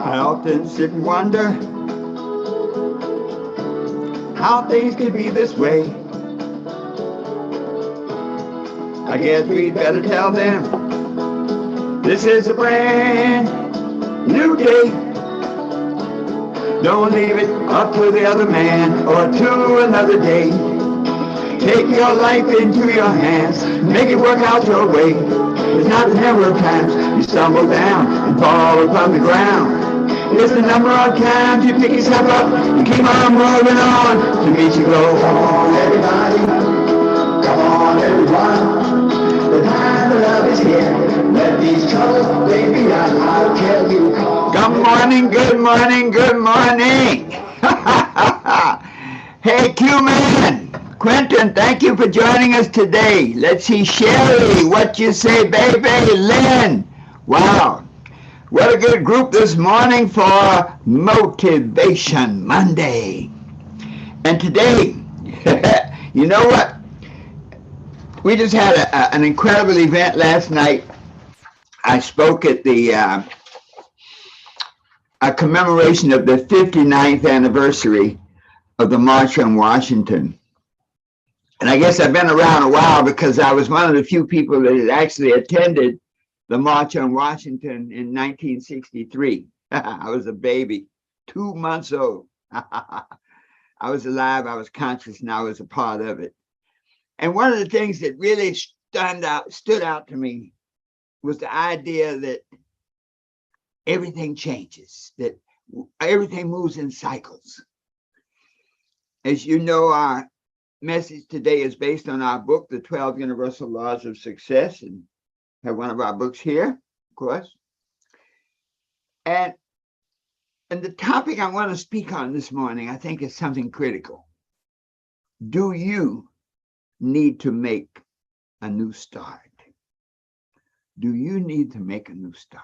I often sit and wonder how things could be this way. I guess we'd better tell them this is a brand new day. Don't leave it up to the other man or to another day. Take your life into your hands, make it work out your way. It's not the number of times you stumble down and fall upon the ground. It's the number of times you pick yourself up and keep on moving on to meet your goal. Come on, everybody. Come on, everyone. The time of love is here. Let these troubles fade behind. I'll tell you. Good morning, good morning, good morning. Hey, Q-Man. Quentin, thank you for joining us today. Let's see, Sherry, what you say, baby? Lynn, wow. What a good group this morning for Motivation Monday. And today, you know what? We just had an incredible event last night. I spoke at the a commemoration of the 59th anniversary of the March on Washington. And I guess I've been around a while because I was one of the few people that had actually attended the March on Washington in 1963. I was a baby, 2 months old. I was alive, I was conscious, and I was a part of it. And one of the things that really stood out to me was the idea that everything changes, that everything moves in cycles. As you know, our message today is based on our book, The 12 Universal Laws of Success, and have one of our books here, of course. And the topic I want to speak on this morning, I think, is something critical. Do you need to make a new start? Do you need to make a new start?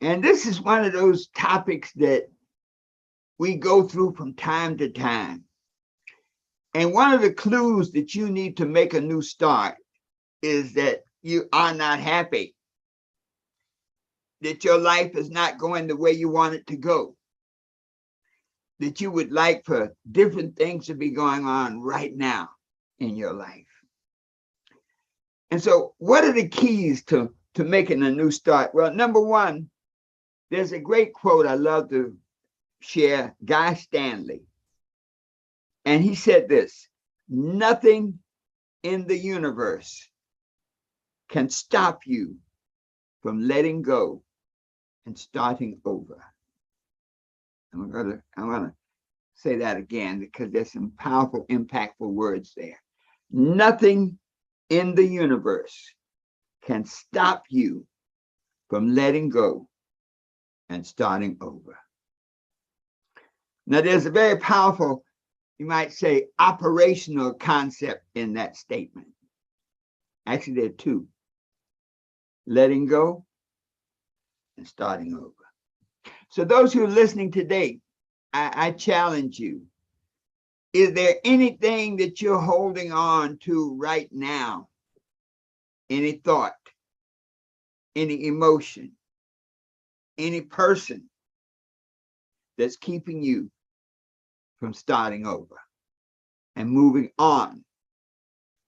And this is one of those topics that we go through from time to time. And one of the clues that you need to make a new start is that you are not happy, that your life is not going the way you want it to go, that you would like for different things to be going on right now in your life. And so what are the keys to making a new start? Well, number one, there's a great quote I love to share, Guy Stanley. And he said this: nothing in the universe can stop you from letting go and starting over. I'm gonna say that again because there's some powerful, impactful words there. Nothing in the universe can stop you from letting go and starting over. Now, there's a very powerful, you might say, operational concept in that statement. Actually, there are two: letting go and starting over. So those who are listening today, I challenge you. Is there anything that you're holding on to right now? Any thought, any emotion, any person that's keeping you from starting over and moving on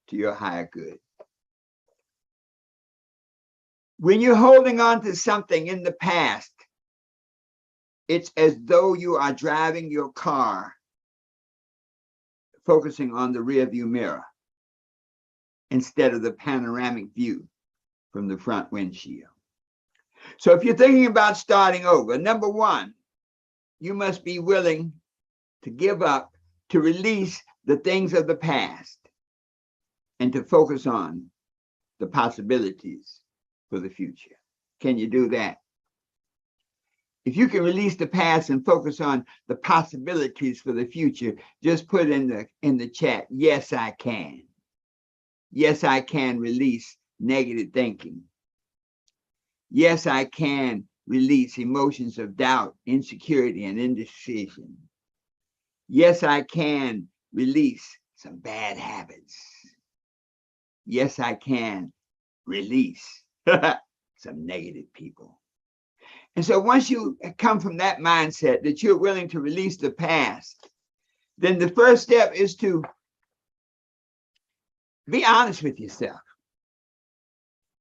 to your higher good? When you're holding on to something in the past, it's as though you are driving your car, focusing on the rearview mirror instead of the panoramic view from the front windshield. So if you're thinking about starting over, number one, you must be willing to give up, to release the things of the past, and to focus on the possibilities for the future. Can you do that? If you can release the past and focus on the possibilities for the future, just put in the chat, yes, I can. Yes, I can release negative thinking. Yes, I can release emotions of doubt, insecurity, and indecision. Yes, I can release some bad habits. Yes, I can release some negative people. And so once you come from that mindset that you're willing to release the past, then the first step is to be honest with yourself.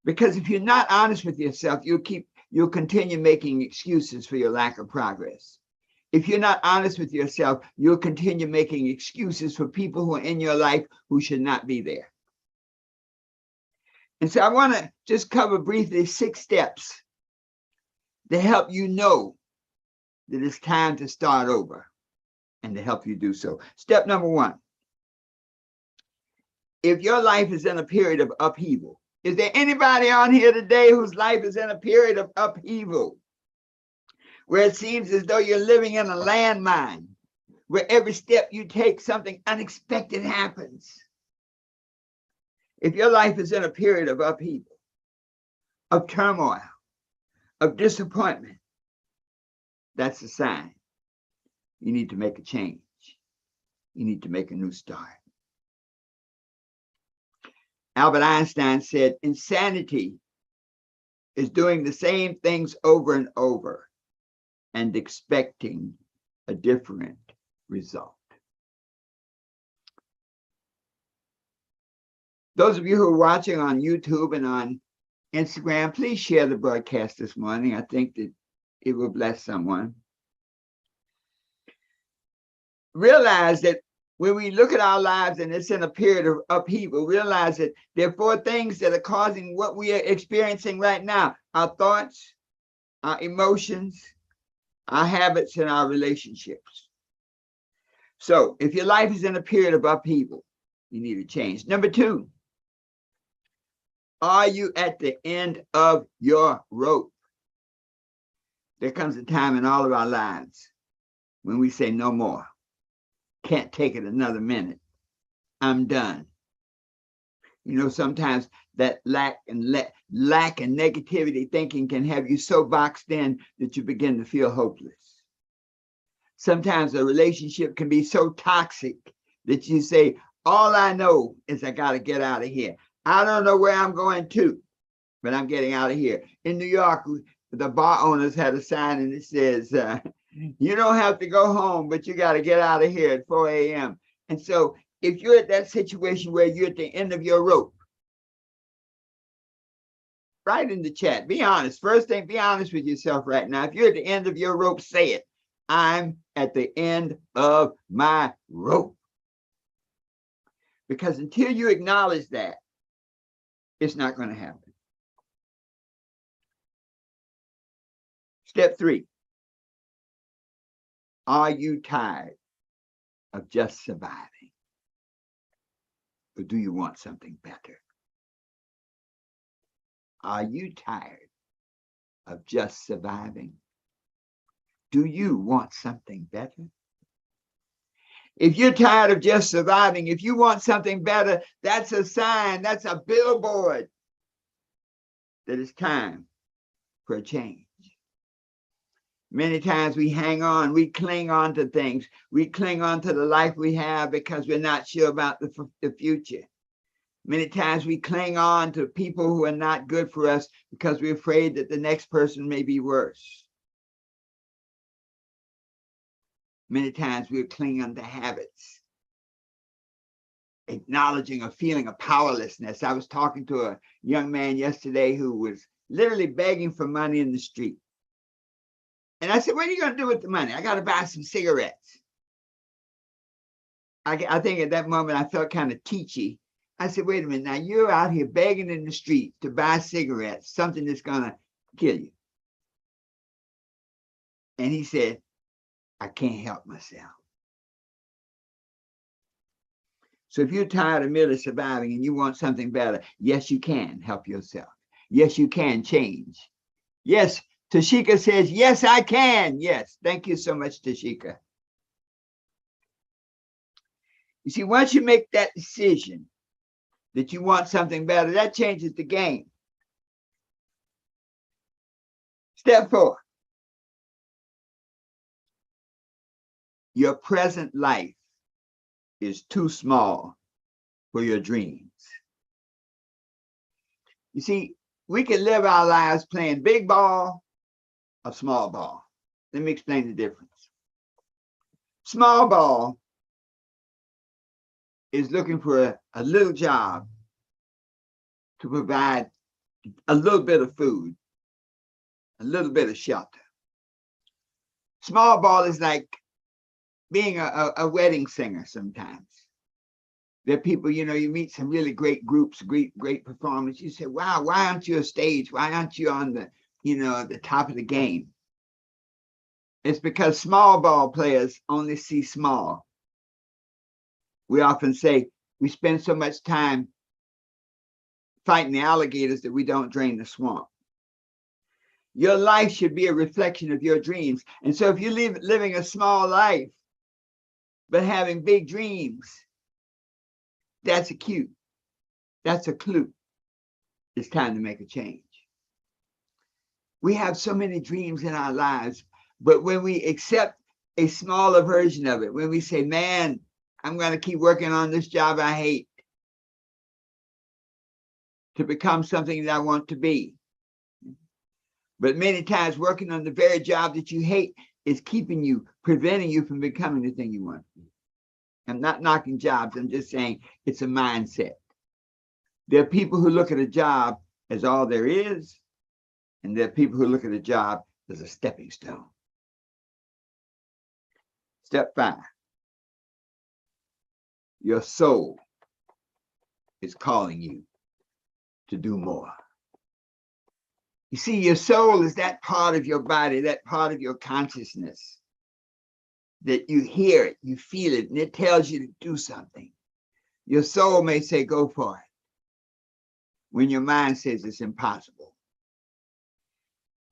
Because if you're not honest with yourself, you'll continue making excuses for your lack of progress. If you're not honest with yourself, you'll continue making excuses for people who are in your life who should not be there. And so I want to just cover briefly 6 steps to help you know that it's time to start over and to help you do so. Step number 1. If your life is in a period of upheaval, is there anybody on here today whose life is in a period of upheaval, where it seems as though you're living in a landmine, where every step you take, something unexpected happens? If your life is in a period of upheaval, of turmoil, of disappointment, that's a sign you need to make a change. You need to make a new start. Albert Einstein said, insanity is doing the same things over and over and expecting a different result. Those of you who are watching on YouTube and on Instagram, please share the broadcast this morning. I think that it will bless someone. Realize that when we look at our lives and it's in a period of upheaval, realize that there are 4 things that are causing what we are experiencing right now: our thoughts, our emotions, our habits, and our relationships. So if your life is in a period of upheaval, you need to change. Number 2, are you at the end of your rope? There comes a time in all of our lives when we say no more. Can't take it another minute. I'm done. You know, sometimes that lack and negativity thinking can have you so boxed in that you begin to feel hopeless. Sometimes a relationship can be so toxic that you say, all I know is I got to get out of here. I don't know where I'm going to, but I'm getting out of here. In New York, the bar owners had a sign and it says, you don't have to go home, but you got to get out of here at 4 a.m. And so if you're at that situation where you're at the end of your rope, write in the chat. Be honest. First thing, be honest with yourself right now. If you're at the end of your rope, say it. I'm at the end of my rope. Because until you acknowledge that, it's not going to happen. Step 3. Are you tired of just surviving? Or do you want something better? Are you tired of just surviving? Do you want something better? If you're tired of just surviving, if you want something better, that's a sign, that's a billboard that it's time for a change. Many times we hang on, we cling on to things. We cling on to the life we have because we're not sure about the future. Many times we cling on to people who are not good for us because we're afraid that the next person may be worse. Many times we're clinging on to habits, acknowledging a feeling of powerlessness. I was talking to a young man yesterday who was literally begging for money in the street. And I said, what are you going to do with the money? I got to buy some cigarettes. I think at that moment I felt kind of teachy. I said, wait a minute, now you're out here begging in the street to buy cigarettes, something that's going to kill you. And he said, I can't help myself. So if you're tired of merely surviving and you want something better, yes, you can help yourself. Yes, you can change. Yes, Tashika says, yes, I can. Yes, thank you so much, Tashika. You see, once you make that decision that you want something better, that changes the game. Step 4. Your present life is too small for your dreams. You see, we can live our lives playing big ball a small ball. Let me explain the difference. Small ball is looking for a little job to provide a little bit of food, a little bit of shelter. Small ball is like being a wedding singer sometimes. There are people, you meet some really great groups, great performance. You say, wow, why aren't you on stage? Why aren't you on the top of the game? It's because small ball players only see small. We often say we spend so much time fighting the alligators that we don't drain the swamp. Your life should be a reflection of your dreams. And so if you're living a small life, but having big dreams, that's a cue. That's a clue. It's time to make a change. We have so many dreams in our lives, but when we accept a smaller version of it, when we say, man, I'm going to keep working on this job I hate to become something that I want to be. But many times working on the very job that you hate is preventing you from becoming the thing you want to be. I'm not knocking jobs. I'm just saying it's a mindset. There are people who look at a job as all there is, and there are people who look at a job as a stepping stone. Step 5. Your soul is calling you to do more. You see, your soul is that part of your body, that part of your consciousness that you hear it, you feel it, and it tells you to do something. Your soul may say, go for it, when your mind says it's impossible.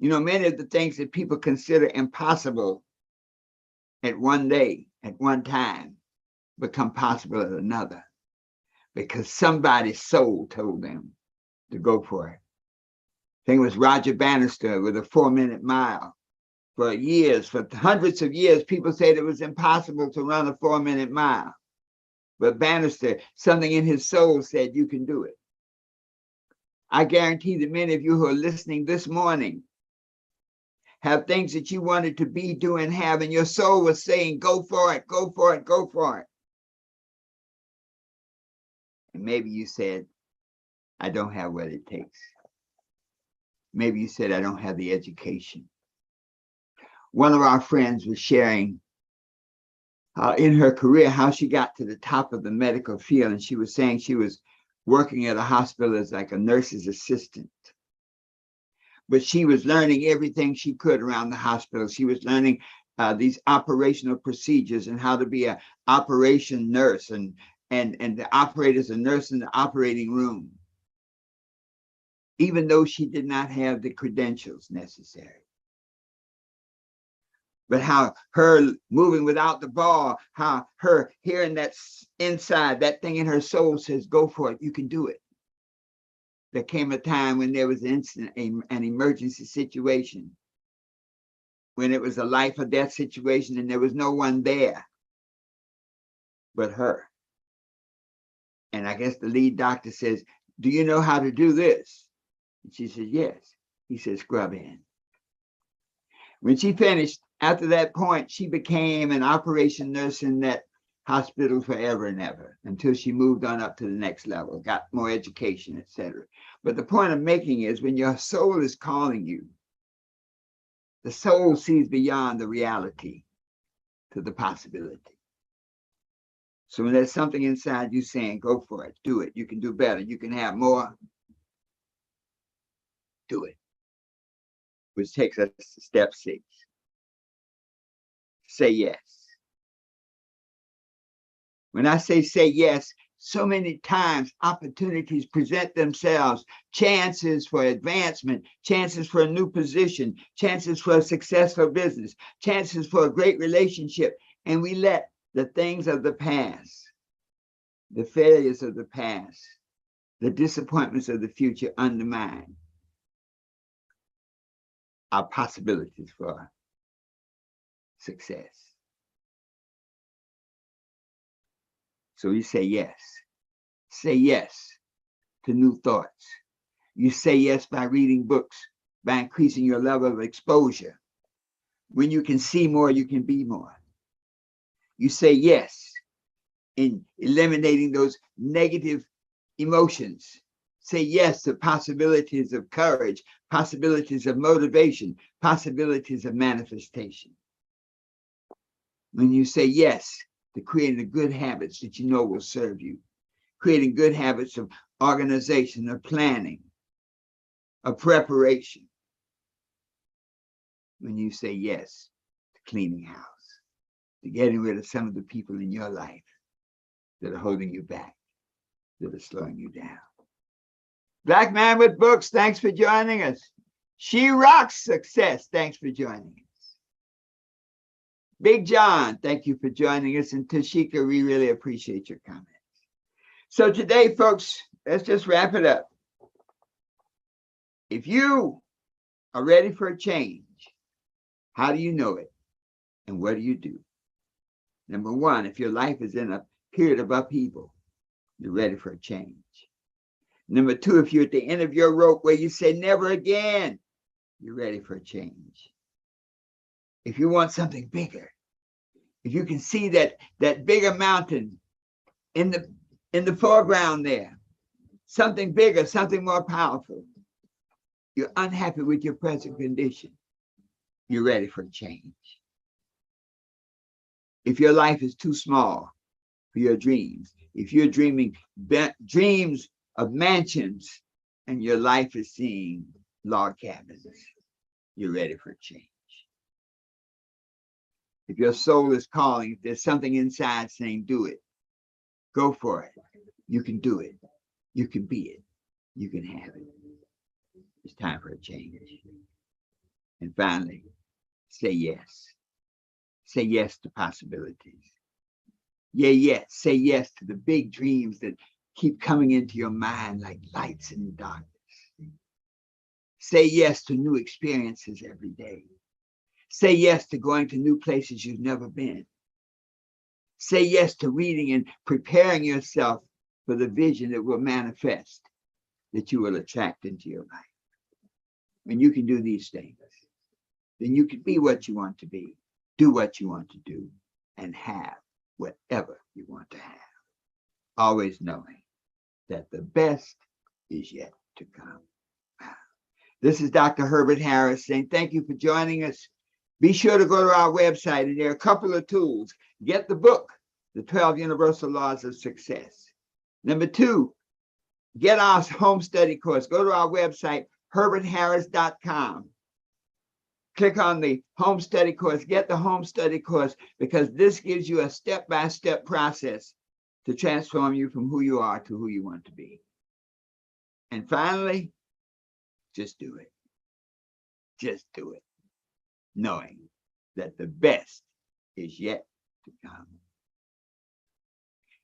Many of the things that people consider impossible at one day, at one time, become possible at another because somebody's soul told them to go for it. I think it was Roger Bannister with a 4-minute mile. For years, for hundreds of years, people said it was impossible to run a 4-minute mile. But Bannister, something in his soul said, you can do it. I guarantee that many of you who are listening this morning have things that you wanted to be, do, and have, and your soul was saying, go for it, go for it, go for it. And maybe you said, I don't have what it takes. Maybe you said, I don't have the education. One of our friends was sharing in her career how she got to the top of the medical field. And she was saying she was working at a hospital as like a nurse's assistant. But she was learning everything she could around the hospital. She was learning these operational procedures and how to be an operation nurse and to operate as a nurse in the operating room, even though she did not have the credentials necessary. But how her moving without the ball, how her hearing that inside, that thing in her soul says, go for it, you can do it. There came a time when there was an emergency situation, when it was a life or death situation and there was no one there but her. And I guess the lead doctor says, do you know how to do this? And she says, yes. He says, scrub in. When she finished, after that point, she became an operation nurse in that hospital forever and ever until she moved on up to the next level, got more education, etc. But the point I'm making is when your soul is calling you, the soul sees beyond the reality to the possibility. So when there's something inside you saying, go for it, do it, you can do better, you can have more, do it. Which takes us to step 6. Say yes. When I say yes, so many times opportunities present themselves, chances for advancement, chances for a new position, chances for a successful business, chances for a great relationship. And we let the things of the past, the failures of the past, the disappointments of the future undermine our possibilities for success. So you say yes. Say yes to new thoughts. You say yes by reading books, by increasing your level of exposure. When you can see more, you can be more. You say yes in eliminating those negative emotions. Say yes to possibilities of courage, possibilities of motivation, possibilities of manifestation. When you say yes to creating the good habits that you know will serve you, creating good habits of organization, of planning, of preparation. When you say yes to cleaning house, to getting rid of some of the people in your life that are holding you back, that are slowing you down. Black Man with Books, thanks for joining us. She Rocks Success, thanks for joining us. Big John, thank you for joining us. And Tashika, we really appreciate your comments. So today, folks, let's just wrap it up. If you are ready for a change, how do you know it? And what do you do? Number one, if your life is in a period of upheaval, you're ready for a change. Number two, if you're at the end of your rope where you say never again, you're ready for a change. If you want something bigger, if you can see that bigger mountain in the foreground there, something bigger, something more powerful, you're unhappy with your present condition, you're ready for a change. If your life is too small for your dreams, if you're dreaming dreams of mansions and your life is seeing log cabins, you're ready for a change. If your soul is calling, if there's something inside saying, do it, go for it. You can do it. You can be it. You can have it. It's time for a change. And finally, say yes. Say yes to possibilities. Yeah, yes. Say yes to the big dreams that keep coming into your mind like lights in the darkness. Say yes to new experiences every day. Say yes to going to new places you've never been. Say yes to reading and preparing yourself for the vision that will manifest, that you will attract into your life. When you can do these things, then you can be what you want to be, do what you want to do, and have whatever you want to have. Always knowing that the best is yet to come. This is Dr. Herbert Harris saying thank you for joining us. Be sure to go to our website, and there are a couple of tools. Get the book, The 12 Universal Laws of Success. Number two, get our home study course. Go to our website, herbertharris.com. Click on the home study course. Get the home study course, because this gives you a step-by-step process to transform you from who you are to who you want to be. And finally, just do it. Just do it, knowing that the best is yet to come.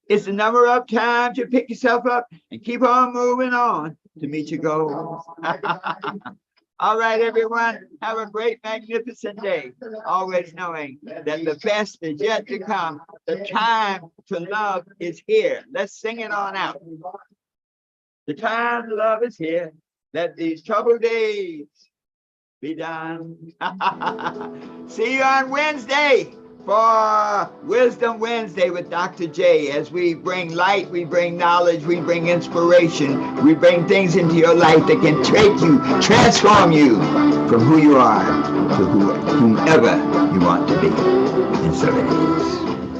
It's the number of time to pick yourself up and keep on moving on to meet your goals. All right, everyone, have a great, magnificent day. Always knowing that the best is yet to come. The time to love is here. Let's sing it on out. The time to love is here. Let these troubled days be done. See you on Wednesday for Wisdom Wednesday with Dr. J. As we bring light, we bring knowledge, we bring inspiration, we bring things into your life that can take you, transform you from who you are to whomever you want to be. And so it is.